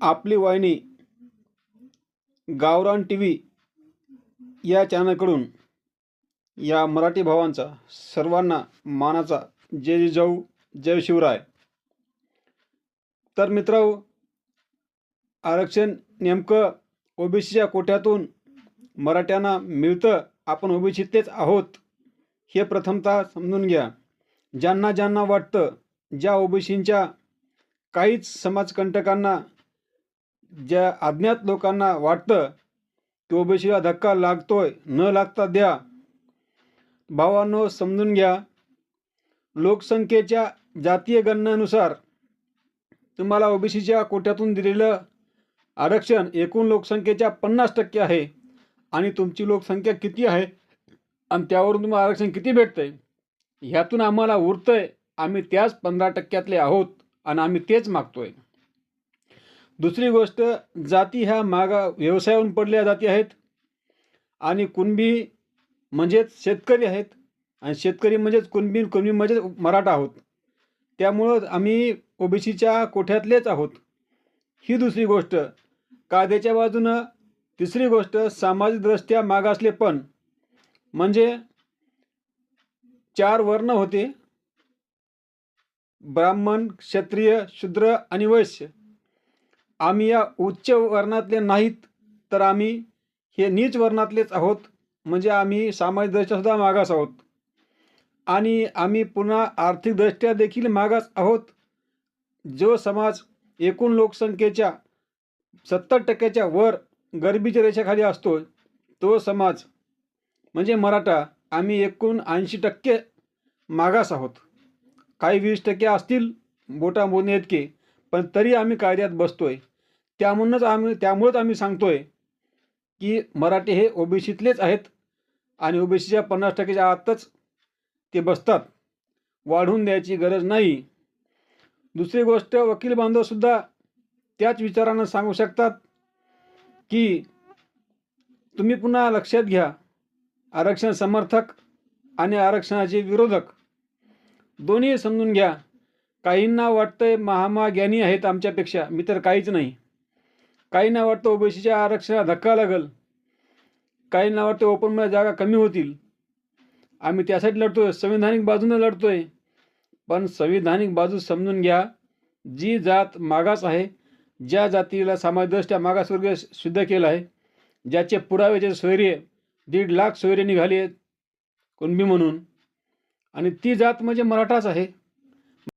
आपली वाहिनी गावरान टी व्ही या चॅनलकडून या मराठी भावांचा सर्वांना मानाचा जय जिजाऊ जय शिवराय. तर मित्रांनो, आरक्षण नेमकं ओबीसीच्या कोट्यातून मराठ्यांना मिळतं. आपण ओबीसीतलेच आहोत हे प्रथमतः समजून घ्या. ज्यांना ज्यांना वाटतं, ज्या ओबीसींच्या काहीच समाजकंटकांना, ज्या अज्ञात लोकांना वाटतं की ओबीसीला धक्का लागतोय, न लागता द्या. भावांनो, समजून घ्या. लोकसंख्येच्या जातीय गणनेनुसार तुम्हाला ओबीसीच्या कोट्यातून दिलेलं आरक्षण एकूण लोकसंख्येच्या 50% आहे. आणि तुमची लोकसंख्या किती आहे आणि त्यावरून तुम्हाला आरक्षण किती भेटतंय, ह्यातून आम्हाला उरतंय. आम्ही त्याच 15%तले आहोत आणि आम्ही तेच मागतोय. दुसरी गोष्ट, जाती ह्या मागा व्यवसायावरून पडलेल्या जाती आहेत. आणि कुणबी म्हणजेच शेतकरी आहेत, आणि शेतकरी म्हणजेच कुणबी, कुणबी म्हणजेच मराठा आहोत. त्यामुळं आम्ही ओबीसीच्या कोठ्यातलेच आहोत. ही दुसरी गोष्ट कायद्याच्या बाजूनं. तिसरी गोष्ट, सामाजिकदृष्ट्या मागासलेपण. म्हणजे 4 वर्ण होते: ब्राह्मण, क्षत्रिय, शूद्र आणि वैश्य. आम्ही या उच्च वर्णातले नाहीत, तर आम्ही हे नीच वर्णातलेच आहोत. म्हणजे आम्ही सामाजिकदृष्ट्या सुद्धा मागास आहोत. आणि आम्ही पुन्हा आर्थिकदृष्ट्या देखील मागास आहोत. जो समाज एकूण लोकसंख्येच्या 70%च्या वर गरिबीच्या रेषेखाली असतो, तो समाज म्हणजे मराठा. आम्ही एकूण 80% मागास आहोत. काही 20% असतील बोटा मोजणे इतके, पण तरी आम्ही कायद्यात बसतोय. त्यामुळंच आम्ही सांगतोय की मराठी हे ओबीसीतलेच आहेत आणि ओबीसीच्या 50%च्या आतच ते बसतात. वाढवून द्यायची गरज नाही. दुसरी गोष्ट, वकील बांधवसुद्धा त्याच विचारानं सांगू शकतात की तुम्ही पुन्हा लक्षात घ्या, आरक्षण समर्थक आणि आरक्षणाचे विरोधक दोन्ही समजून घ्या. काहींना वाटतंय महाज्ञानी आहेत आमच्यापेक्षा, मी तर काहीच नाही. काहींना वाटतं ओबीसीच्या आरक्षणाला धक्का लागल, काहींना वाटतं ओपनमध्ये जागा कमी होतील. आम्ही त्यासाठी लढतोय, संविधानिक बाजूने लढतोय. पण संविधानिक बाजू समजून घ्या. जी जात मागास आहे, ज्या जातीला सामाजिकदृष्ट्या मागासवर्गीय सिद्ध केलं आहे, ज्याचे पुराव्याचे सोयरे 1.5 लाख सोयरे निघाले आहेत कुणबी म्हणून, आणि ती जात म्हणजे मराठाच आहे.